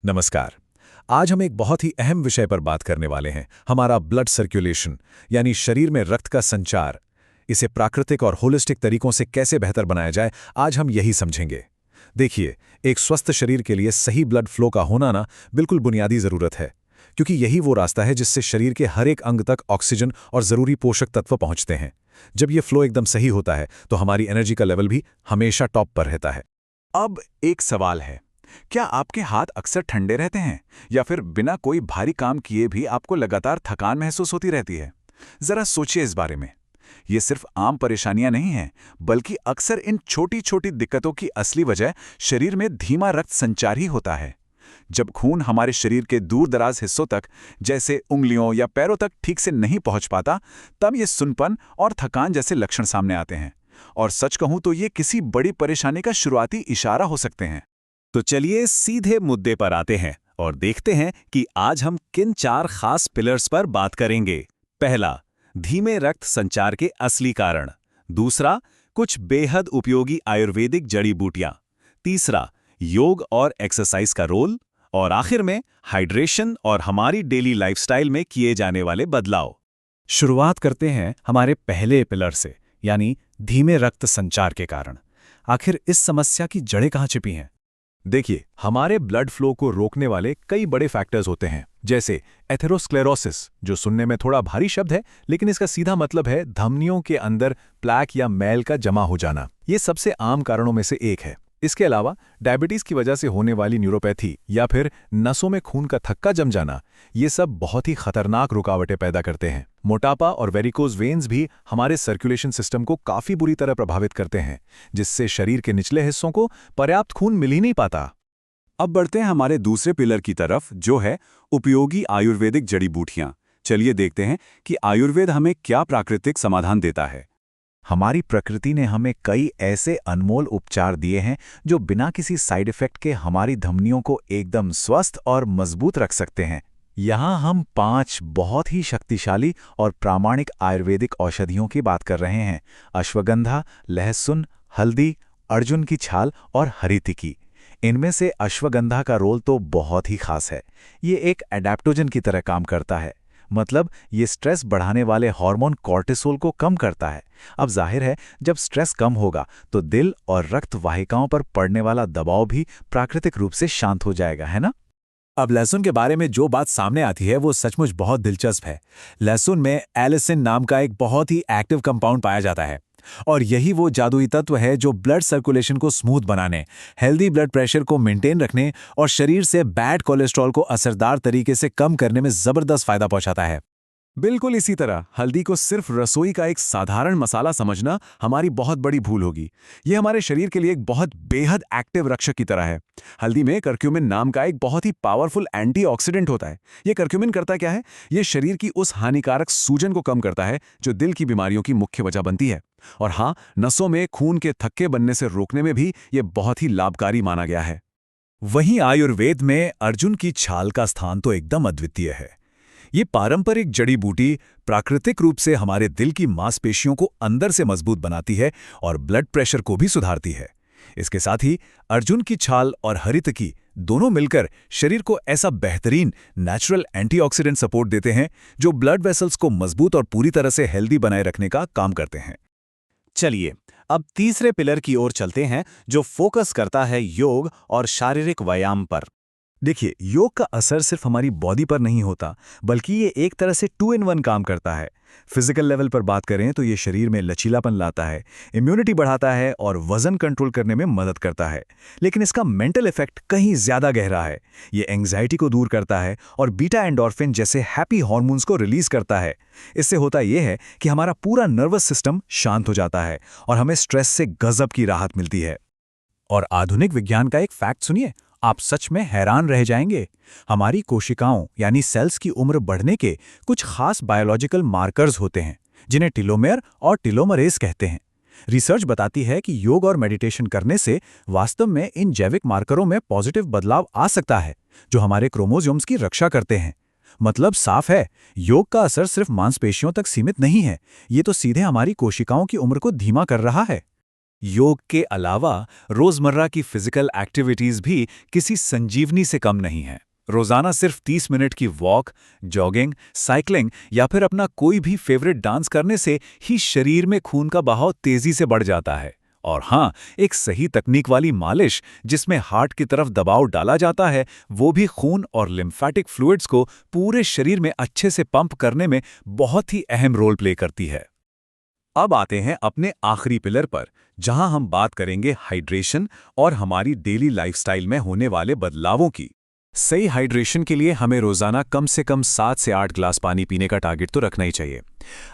नमस्कार। आज हम एक बहुत ही अहम विषय पर बात करने वाले हैं, हमारा ब्लड सर्कुलेशन, यानी शरीर में रक्त का संचार। इसे प्राकृतिक और होलिस्टिक तरीकों से कैसे बेहतर बनाया जाए, आज हम यही समझेंगे। देखिए, एक स्वस्थ शरीर के लिए सही ब्लड फ्लो का होना बिल्कुल बुनियादी ज़रूरत है, क्योंकि यही वो रास्ता है जिससे शरीर के हर एक अंग तक ऑक्सीजन और ज़रूरी पोषक तत्व पहुंचते हैं। जब ये फ्लो एकदम सही होता है तो हमारी एनर्जी का लेवल भी हमेशा टॉप पर रहता है। अब एक सवाल है, क्या आपके हाथ अक्सर ठंडे रहते हैं या फिर बिना कोई भारी काम किए भी आपको लगातार थकान महसूस होती रहती है? जरा सोचिए इस बारे में। ये सिर्फ आम परेशानियां नहीं हैं, बल्कि अक्सर इन छोटी-छोटी दिक्कतों की असली वजह शरीर में धीमा रक्त संचार ही होता है। जब खून हमारे शरीर के दूर-दराज हिस्सों तक, जैसे उंगलियों या पैरों तक ठीक से नहीं पहुंच पाता, तब ये सुन्नपन और थकान जैसे लक्षण सामने आते हैं। और सच कहूं तो ये किसी बड़ी परेशानी का शुरुआती इशारा हो सकते हैं। तो चलिए सीधे मुद्दे पर आते हैं और देखते हैं कि आज हम किन 4 खास पिलर्स पर बात करेंगे। पहला, धीमे रक्त संचार के असली कारण। दूसरा, कुछ बेहद उपयोगी आयुर्वेदिक जड़ी बूटियां। तीसरा, योग और एक्सरसाइज का रोल। और आखिर में हाइड्रेशन और हमारी डेली लाइफस्टाइल में किए जाने वाले बदलाव। शुरुआत करते हैं हमारे पहले पिलर से, यानी धीमे रक्त संचार के कारण। आखिर इस समस्या की जड़ें कहाँ छिपी हैं? देखिए, हमारे ब्लड फ्लो को रोकने वाले कई बड़े फैक्टर्स होते हैं, जैसे एथेरोस्क्लेरोसिस, जो सुनने में थोड़ा भारी शब्द है, लेकिन इसका सीधा मतलब है धमनियों के अंदर प्लैक या मैल का जमा हो जाना। ये सबसे आम कारणों में से एक है। इसके अलावा डायबिटीज की वजह से होने वाली न्यूरोपैथी या फिर नसों में खून का थक्का जम जाना, ये सब बहुत ही खतरनाक रुकावटें पैदा करते हैं। मोटापा और वेरिकोज वेन्स भी हमारे सर्कुलेशन सिस्टम को काफी बुरी तरह प्रभावित करते हैं, जिससे शरीर के निचले हिस्सों को पर्याप्त खून मिल ही नहीं पाता। अब बढ़ते हैं हमारे दूसरे पिलर की तरफ, जो है उपयोगी आयुर्वेदिक जड़ी बूटियां। चलिए देखते हैं कि आयुर्वेद हमें क्या प्राकृतिक समाधान देता है। हमारी प्रकृति ने हमें कई ऐसे अनमोल उपचार दिए हैं जो बिना किसी साइड इफेक्ट के हमारी धमनियों को एकदम स्वस्थ और मजबूत रख सकते हैं। यहाँ हम 5 बहुत ही शक्तिशाली और प्रामाणिक आयुर्वेदिक औषधियों की बात कर रहे हैं: अश्वगंधा, लहसुन, हल्दी, अर्जुन की छाल और हरीतिकी। इनमें से अश्वगंधा का रोल तो बहुत ही खास है। ये एक एडेप्टोजन की तरह काम करता है, मतलब ये स्ट्रेस बढ़ाने वाले हार्मोन कॉर्टिसोल को कम करता है। अब जाहिर है, जब स्ट्रेस कम होगा तो दिल और रक्त वाहिकाओं पर पड़ने वाला दबाव भी प्राकृतिक रूप से शांत हो जाएगा, है ना? अब लहसुन के बारे में जो बात सामने आती है वो सचमुच बहुत दिलचस्प है। लहसुन में एलिसिन नाम का एक बहुत ही एक्टिव कंपाउंड पाया जाता है, और यही वो जादुई तत्व है जो ब्लड सर्कुलेशन को स्मूथ बनाने, हेल्दी ब्लड प्रेशर को मेंटेन रखने और शरीर से बैड कोलेस्ट्रॉल को असरदार तरीके से कम करने में जबरदस्त फायदा पहुंचाता है। बिल्कुल इसी तरह हल्दी को सिर्फ रसोई का एक साधारण मसाला समझना हमारी बहुत बड़ी भूल होगी। ये हमारे शरीर के लिए एक बहुत बेहद एक्टिव रक्षक की तरह है। हल्दी में करक्यूमिन नाम का एक बहुत ही पावरफुल एंटीऑक्सीडेंट होता है। ये करक्यूमिन करता क्या है? ये शरीर की उस हानिकारक सूजन को कम करता है जो दिल की बीमारियों की मुख्य वजह बनती है। और हाँ, नसों में खून के थक्के बनने से रोकने में भी ये बहुत ही लाभकारी माना गया है। वहीं आयुर्वेद में अर्जुन की छाल का स्थान तो एकदम अद्वितीय है। ये पारंपरिक जड़ी बूटी प्राकृतिक रूप से हमारे दिल की मांसपेशियों को अंदर से मजबूत बनाती है और ब्लड प्रेशर को भी सुधारती है। इसके साथ ही अर्जुन की छाल और हरितकी दोनों मिलकर शरीर को ऐसा बेहतरीन नेचुरल एंटीऑक्सीडेंट सपोर्ट देते हैं जो ब्लड वेसल्स को मजबूत और पूरी तरह से हेल्दी बनाए रखने का काम करते हैं। चलिए, अब तीसरे पिलर की ओर चलते हैं, जो फोकस करता है योग और शारीरिक व्यायाम पर। देखिए, योग का असर सिर्फ हमारी बॉडी पर नहीं होता, बल्कि ये एक तरह से 2 in 1 काम करता है। फिजिकल लेवल पर बात करें तो ये शरीर में लचीलापन लाता है, इम्यूनिटी बढ़ाता है और वजन कंट्रोल करने में मदद करता है। लेकिन इसका मेंटल इफेक्ट कहीं ज्यादा गहरा है। ये एंग्जाइटी को दूर करता है और बीटा एंडोर्फिन जैसे हैप्पी हार्मोन्स को रिलीज करता है। इससे होता यह है कि हमारा पूरा नर्वस सिस्टम शांत हो जाता है और हमें स्ट्रेस से गजब की राहत मिलती है। और आधुनिक विज्ञान का एक फैक्ट सुनिए, आप सच में हैरान रह जाएंगे। हमारी कोशिकाओं यानी सेल्स की उम्र बढ़ने के कुछ खास बायोलॉजिकल मार्कर्स होते हैं, जिन्हें टेलोमेयर और टेलोमरेज कहते हैं। रिसर्च बताती है कि योग और मेडिटेशन करने से वास्तव में इन जैविक मार्करों में पॉजिटिव बदलाव आ सकता है, जो हमारे क्रोमोसोम्स की रक्षा करते हैं। मतलब साफ है, योग का असर सिर्फ मांसपेशियों तक सीमित नहीं है, ये तो सीधे हमारी कोशिकाओं की उम्र को धीमा कर रहा है। योग के अलावा रोजमर्रा की फिजिकल एक्टिविटीज भी किसी संजीवनी से कम नहीं है। रोजाना सिर्फ 30 मिनट की वॉक, जॉगिंग, साइकिलिंग या फिर अपना कोई भी फेवरेट डांस करने से ही शरीर में खून का बहाव तेजी से बढ़ जाता है। और हाँ, एक सही तकनीक वाली मालिश जिसमें हार्ट की तरफ दबाव डाला जाता है, वो भी खून और लिम्फेटिक फ्लूइड्स को पूरे शरीर में अच्छे से पंप करने में बहुत ही अहम रोल प्ले करती है। अब आते हैं अपने आखिरी पिलर पर, जहां हम बात करेंगे हाइड्रेशन और हमारी डेली लाइफस्टाइल में होने वाले बदलावों की। सही हाइड्रेशन के लिए हमें रोजाना कम से कम 7 से 8 ग्लास पानी पीने का टारगेट तो रखना ही चाहिए।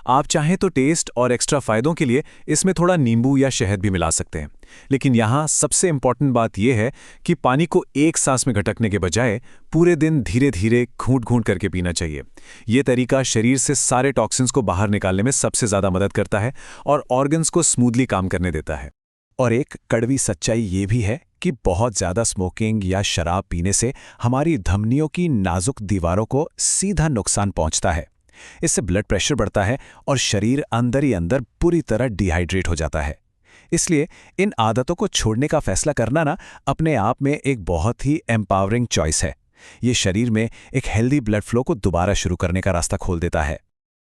आप चाहें तो टेस्ट और एक्स्ट्रा फायदों के लिए इसमें थोड़ा नींबू या शहद भी मिला सकते हैं, लेकिन यहाँ सबसे इंपॉर्टेंट बात यह है कि पानी को एक सांस में घटकने के बजाय पूरे दिन धीरे धीरे घूंट घूंट करके पीना चाहिए। ये तरीका शरीर से सारे टॉक्सिन्स को बाहर निकालने में सबसे ज्यादा मदद करता है और ऑर्गन्स को स्मूथली काम करने देता है। और एक कड़वी सच्चाई ये भी है कि बहुत ज़्यादा स्मोकिंग या शराब पीने से हमारी धमनियों की नाजुक दीवारों को सीधा नुकसान पहुंचता है। इससे ब्लड प्रेशर बढ़ता है और शरीर अंदर ही अंदर पूरी तरह डिहाइड्रेट हो जाता है। इसलिए इन आदतों को छोड़ने का फैसला करना ना अपने आप में एक बहुत ही एम्पावरिंग चॉइस है। ये शरीर में एक हेल्दी ब्लड फ्लो को दोबारा शुरू करने का रास्ता खोल देता है।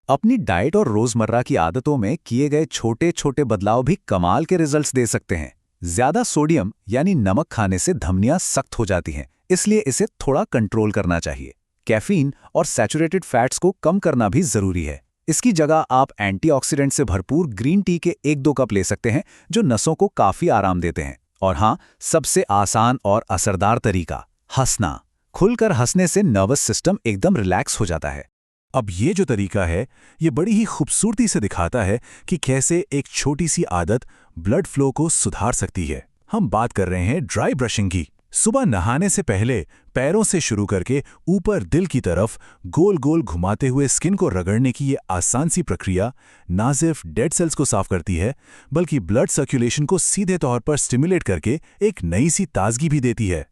अपनी डाइट और रोजमर्रा की आदतों में किए गए छोटे छोटे बदलाव भी कमाल के रिजल्ट्स दे सकते हैं। ज्यादा सोडियम यानी नमक खाने से धमनियां सख्त हो जाती हैं, इसलिए इसे थोड़ा कंट्रोल करना चाहिए। कैफीन और सैचुरेटेड फैट्स को कम करना भी जरूरी है। इसकी जगह आप एंटीऑक्सीडेंट से भरपूर ग्रीन टी के 1-2 कप ले सकते हैं, जो नसों को काफी आराम देते हैं। और हाँ, सबसे आसान और असरदार तरीका, हंसना। खुलकर हंसने से नर्वस सिस्टम एकदम रिलैक्स हो जाता है। अब ये जो तरीका है, ये बड़ी ही खूबसूरती से दिखाता है कि कैसे एक छोटी सी आदत ब्लड फ्लो को सुधार सकती है। हम बात कर रहे हैं ड्राई ब्रशिंग की। सुबह नहाने से पहले पैरों से शुरू करके ऊपर दिल की तरफ गोल गोल घुमाते हुए स्किन को रगड़ने की ये आसान सी प्रक्रिया ना सिर्फ डेड सेल्स को साफ करती है, बल्कि ब्लड सर्कुलेशन को सीधे तौर पर स्टिमुलेट करके एक नई सी ताजगी भी देती है।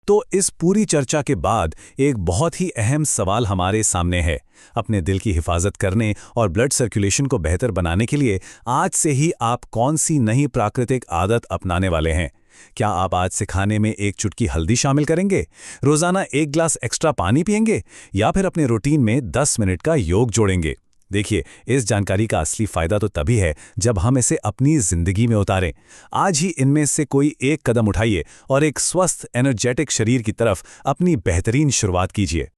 तो इस पूरी चर्चा के बाद एक बहुत ही अहम सवाल हमारे सामने है। अपने दिल की हिफाजत करने और ब्लड सर्कुलेशन को बेहतर बनाने के लिए आज से ही आप कौन सी नई प्राकृतिक आदत अपनाने वाले हैं? क्या आप आज से खाने में एक चुटकी हल्दी शामिल करेंगे, रोजाना 1 ग्लास एक्स्ट्रा पानी पिएंगे, या फिर अपने रूटीन में 10 मिनट का योग जोड़ेंगे? देखिए, इस जानकारी का असली फायदा तो तभी है जब हम इसे अपनी जिंदगी में उतारें। आज ही इनमें से कोई एक कदम उठाइए और एक स्वस्थ एनर्जेटिक शरीर की तरफ अपनी बेहतरीन शुरुआत कीजिए।